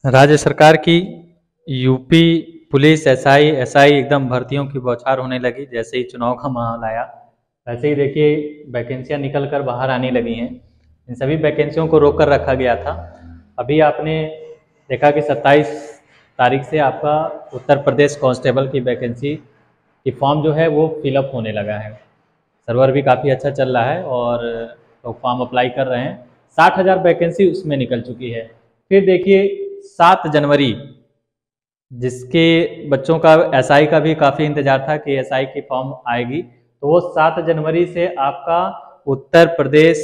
राज्य सरकार की यूपी पुलिस एसआई एकदम भर्तियों की बौछार होने लगी जैसे ही चुनाव का माहौल आया। वैसे ही देखिए वैकेंसियां निकल कर बाहर आने लगी हैं। इन सभी वैकेंसियों को रोक कर रखा गया था। अभी आपने देखा कि 27 तारीख से आपका उत्तर प्रदेश कांस्टेबल की वैकेंसी की फॉर्म जो है वो फिलअप होने लगा है। सर्वर भी काफ़ी अच्छा चल रहा है और लोग फॉर्म अप्लाई कर रहे हैं। 60,000 वैकेंसी उसमें निकल चुकी है। फिर देखिए 7 जनवरी, जिसके बच्चों का एसआई का भी काफ़ी इंतजार था कि एसआई की फॉर्म आएगी, तो वो 7 जनवरी से आपका उत्तर प्रदेश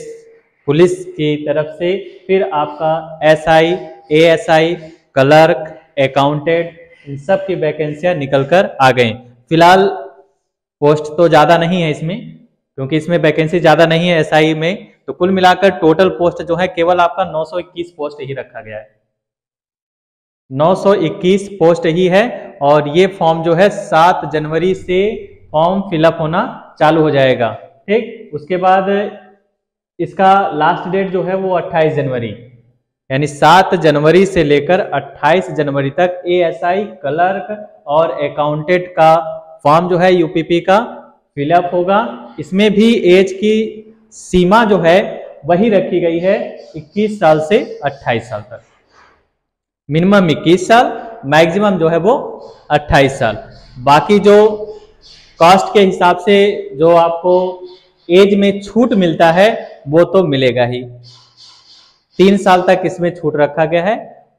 पुलिस की तरफ से फिर आपका एसआई, एएसआई, क्लर्क, अकाउंटेंट, इन सब की वैकेंसियां निकल कर आ गई। फिलहाल पोस्ट तो ज़्यादा नहीं है इसमें, क्योंकि इसमें वैकेंसी ज़्यादा नहीं है एसआई में, तो कुल मिलाकर टोटल पोस्ट जो है केवल आपका 921 पोस्ट ही रखा गया है। 921 पोस्ट ही है और ये फॉर्म जो है 7 जनवरी से फॉर्म फिलअप होना चालू हो जाएगा। ठीक, उसके बाद इसका लास्ट डेट जो है वो 28 जनवरी, यानी 7 जनवरी से लेकर 28 जनवरी तक एएसआई, क्लर्क और अकाउंटेंट का फॉर्म जो है यूपीपी का फिलअप होगा। इसमें भी एज की सीमा जो है वही रखी गई है 21 साल से 28 साल तक। मिनिमम 21 साल, मैक्सिमम जो है वो 28 साल। बाकी जो कास्ट के हिसाब से जो आपको एज में छूट मिलता है वो तो मिलेगा ही। 3 साल तक इसमें छूट रखा गया है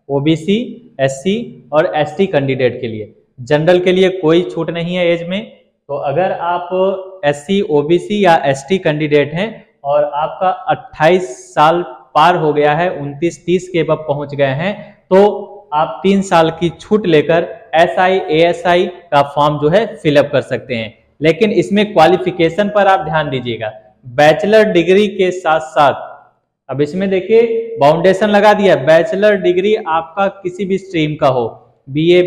ओबीसी, एससी और एसटी कैंडिडेट के लिए। जनरल के लिए कोई छूट नहीं है एज में। तो अगर आप एससी, ओबीसी या एसटी कैंडिडेट हैं और आपका 28 साल पार हो गया है, 29-30 के अब पहुंच गए हैं, तो आप 3 साल की छूट लेकर एसआई, एएसआई का फॉर्म जो है फिलअप कर सकते हैं। लेकिन इसमें क्वालिफिकेशन पर आप ध्यान दीजिएगा। बैचलर डिग्री के साथ साथ अब इसमें देखिए बाउंडेशन लगा दिया, बैचलर डिग्री आपका किसी भी स्ट्रीम का हो, बीए,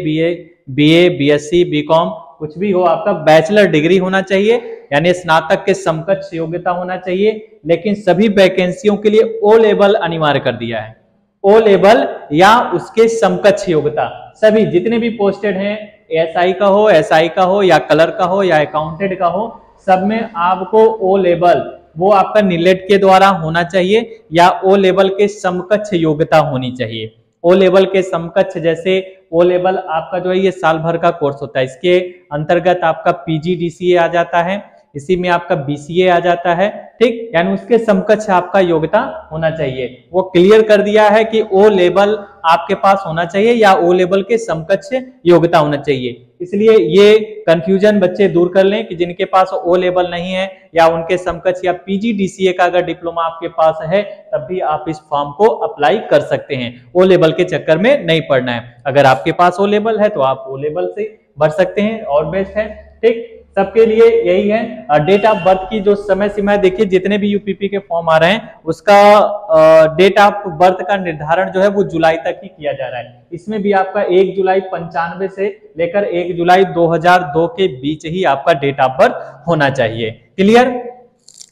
बीएससी, बीकॉम, कुछ भी हो, आपका बैचलर डिग्री होना चाहिए, यानी स्नातक के समकक्ष योग्यता होना चाहिए। लेकिन सभी वैकेंसियों के लिए ओ लेवल अनिवार्य कर दिया है। ओ लेवल या उसके समकक्ष योग्यता, सभी जितने भी पोस्टेड हैं, एएसआई का हो, एसआई का हो या क्लर्क का हो या अकाउंटेंट का हो, सब में आपको ओ लेवल, वो आपका नीलेट के द्वारा होना चाहिए या ओ लेवल के समकक्ष योग्यता होनी चाहिए। ओ लेवल के समकक्ष, जैसे ओ लेवल आपका जो है ये साल भर का कोर्स होता है, इसके अंतर्गत आपका पीजीडीसीए आ जाता है, इसी में आपका बीसीए आ जाता है। ठीक, यानी उसके समकक्ष आपका योग्यता होना चाहिए। वो क्लियर कर दिया है कि ओ लेवल आपके पास होना चाहिए या ओ लेवल के समकक्ष योग्यता होना चाहिए। इसलिए ये कंफ्यूजन बच्चे दूर कर लें कि जिनके पास ओ लेवल नहीं है या उनके समकक्ष या पीजीडीसीए का अगर डिप्लोमा आपके पास है, तब भी आप इस फॉर्म को अप्लाई कर सकते हैं। ओ लेवल के चक्कर में नहीं पड़ना है। अगर आपके पास ओ लेवल है तो आप ओ लेवल से भर सकते हैं और बेस्ट है। ठीक, सबके लिए यही है। डेट ऑफ बर्थ की जो समय सीमा है, देखिए जितने भी यूपीपी के फॉर्म आ रहे हैं उसका डेट ऑफ बर्थ का निर्धारण जो है वो जुलाई तक ही किया जा रहा है। इसमें भी आपका 1 जुलाई 95 से लेकर 1 जुलाई 2002 के बीच ही आपका डेट ऑफ बर्थ होना चाहिए। क्लियर?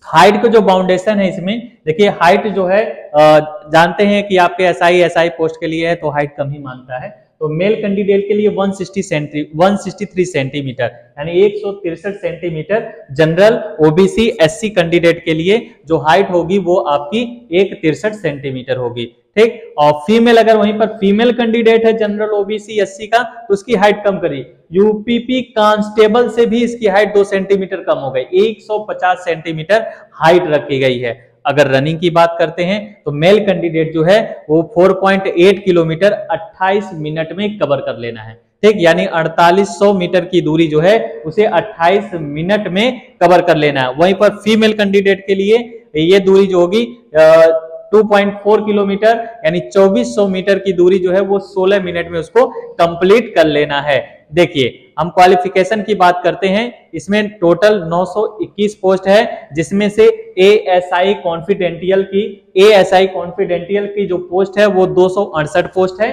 हाइट का जो बाउंडेशन है इसमें देखिए, हाइट जो है जानते हैं कि आपके एसआई पोस्ट के लिए है तो हाइट कम ही मांगता है। तो मेल कैंडिडेट के लिए 163 सेंटीमीटर यानी 163 centimetre, general, OBC, SC candidate के लिए जो हाइट होगी वो आपकी 163 सेंटीमीटर होगी। ठीक, और फीमेल, अगर वहीं पर फीमेल कैंडिडेट है जनरल, ओबीसी, एससी का, तो उसकी हाइट कम करिए। यूपीपी कांस्टेबल से भी इसकी हाइट 2 सेंटीमीटर कम हो गई, 150 सेंटीमीटर हाइट रखी गई है। अगर रनिंग की बात करते हैं तो मेल कैंडिडेट जो है वो 4.8 किलोमीटर 28 मिनट में कवर कर लेना है। ठीक, यानी 4800 मीटर की दूरी जो है उसे 28 मिनट में कवर कर लेना है। वहीं पर फीमेल कैंडिडेट के लिए ये दूरी जो होगी 2.4 किलोमीटर यानी 2400 मीटर की दूरी जो है वो 16 मिनट में उसको कंप्लीट कर लेना है। देखिए हम क्वालिफिकेशन की बात करते हैं, इसमें टोटल 921 पोस्ट है, जिसमें से एएसआई कॉन्फिडेंटियल की जो पोस्ट है वो 268 पोस्ट है,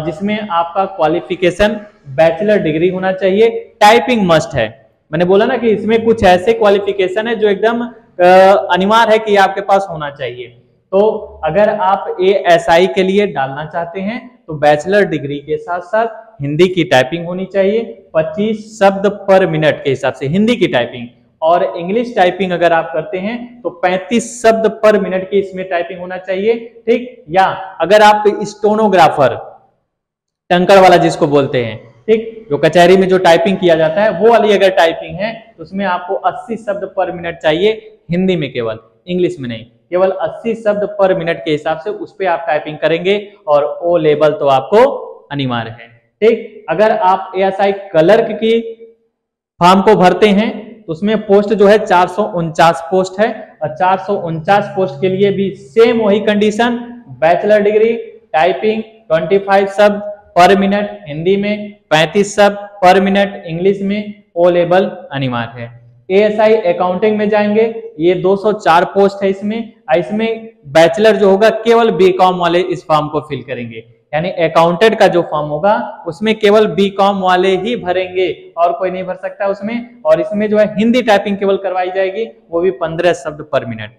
जिसमें आपका क्वालिफिकेशन बैचलर डिग्री होना चाहिए। टाइपिंग मस्ट है। मैंने बोला ना कि इसमें कुछ ऐसे क्वालिफिकेशन है जो एकदम अनिवार्य है कि आपके पास होना चाहिए। तो अगर आप ASI के लिए डालना चाहते हैं तो बैचलर डिग्री के साथ साथ हिंदी की टाइपिंग होनी चाहिए 25 शब्द पर मिनट के हिसाब से हिंदी की टाइपिंग, और इंग्लिश टाइपिंग अगर आप करते हैं तो 35 शब्द पर मिनट की इसमें टाइपिंग होना चाहिए, ठीक। या अगर आप स्टोनोग्राफर, टंकड़ वाला जिसको बोलते हैं, ठीक, जो कचहरी में जो टाइपिंग किया जाता है वो वाली अगर टाइपिंग है तो उसमें आपको 80 शब्द पर मिनट चाहिए हिंदी में, केवल इंग्लिश में नहीं, केवल 80 शब्द पर मिनट के हिसाब से उस पर आप टाइपिंग करेंगे और ओ लेवल तो आपको अनिवार्य है, ठीक। अगर आप ASI क्लर्क की फॉर्म को भरते हैं तो उसमें पोस्ट जो है 449 पोस्ट है, और 449 पोस्ट के लिए भी सेम वही कंडीशन, बैचलर डिग्री, टाइपिंग 25 शब्द पर मिनट हिंदी में, 35 शब्द पर मिनट इंग्लिश में, ओ लेवल अनिवार्य है। ASI अकाउंटिंग में जाएंगे, ये 204 पोस्ट है इसमें बैचलर जो होगा केवल BCom वाले इस फॉर्म को फिल करेंगे, यानी अकाउंटेंट का जो फॉर्म होगा उसमें केवल BCom वाले ही भरेंगे और कोई नहीं भर सकता उसमें। और इसमें जो है हिंदी टाइपिंग केवल करवाई जाएगी, वो भी 15 शब्द पर मिनट।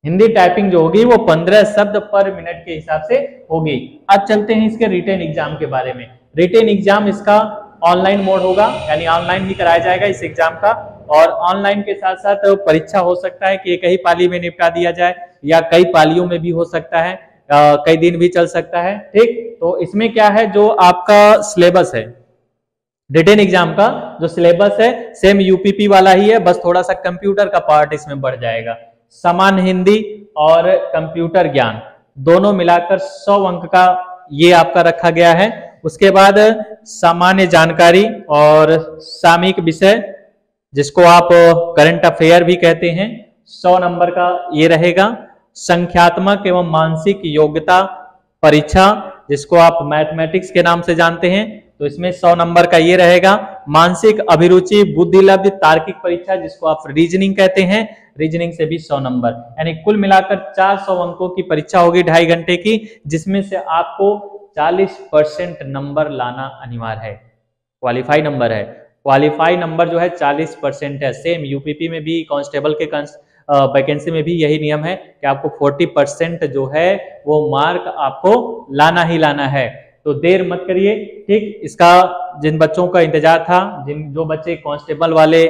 हिंदी टाइपिंग जो होगी वो 15 शब्द पर मिनट के हिसाब से होगी। अब चलते हैं इसके रिटेन एग्जाम के बारे में। रिटेन एग्जाम इसका ऑनलाइन मोड होगा, यानी ऑनलाइन ही कराया जाएगा इस एग्जाम का, और ऑनलाइन के साथ साथ परीक्षा हो सकता है कि एक ही पाली में निपटा दिया जाए या कई पालियों में भी हो सकता है, कई दिन भी चल सकता है, ठीक। तो इसमें क्या है, जो आपका सिलेबस है रिटेन एग्जाम का, जो सिलेबस है सेम UPP वाला ही है, बस थोड़ा सा कंप्यूटर का पार्ट इसमें बढ़ जाएगा। सामान्य हिंदी और कंप्यूटर ज्ञान दोनों मिलाकर 100 अंक का ये आपका रखा गया है। उसके बाद सामान्य जानकारी और सामयिक विषय, जिसको आप करंट अफेयर भी कहते हैं, 100 नंबर का ये रहेगा। संख्यात्मक एवं मानसिक योग्यता परीक्षा, जिसको आप मैथमेटिक्स के नाम से जानते हैं, तो इसमें 100 नंबर का ये रहेगा। मानसिक अभिरुचि बुद्धिलब्धि तार्किक परीक्षा, जिसको आप रीजनिंग कहते हैं, रीजनिंग से भी 100 नंबर, यानी कुल मिलाकर 400 अंकों की परीक्षा होगी 2.5 घंटे की, जिसमें से आपको 40% नंबर लाना अनिवार्य है। क्वालिफाई नंबर है, क्वालिफाई नंबर जो है 40% है। सेम UPP में भी कांस्टेबल के वैकेंसी में भी यही नियम है कि आपको 40% जो है वो मार्क आपको लाना ही लाना है। तो देर मत करिए, ठीक। इसका जिन बच्चों का इंतजार था, जो बच्चे कांस्टेबल वाले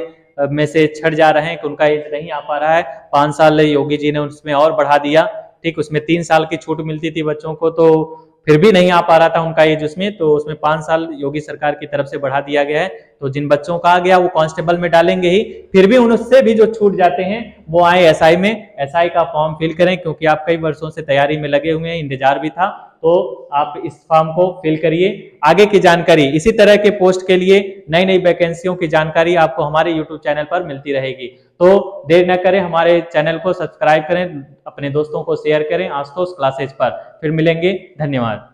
में से छट जा रहे हैं कि उनका एज नहीं आ पा रहा है, 5 साल योगी जी ने उसमें और बढ़ा दिया, ठीक। उसमें 3 साल की छूट मिलती थी बच्चों को, तो फिर भी नहीं आ पा रहा था उनका एज उसमें, तो उसमें 5 साल योगी सरकार की तरफ से बढ़ा दिया गया है। तो जिन बच्चों का आ गया वो कांस्टेबल में डालेंगे ही, फिर भी उनसे भी जो छूट जाते हैं वो आए SI में, SI का फॉर्म फिल करें, क्योंकि आप कई वर्षों से तैयारी में लगे हुए हैं, इंतजार भी था, तो आप इस फॉर्म को फिल करिए। आगे की जानकारी, इसी तरह के पोस्ट के लिए नई नई वैकेंसियों की जानकारी आपको हमारे YouTube चैनल पर मिलती रहेगी। तो देर न करें, हमारे चैनल को सब्सक्राइब करें, अपने दोस्तों को शेयर करें आशुतोष क्लासेज पर। फिर मिलेंगे, धन्यवाद।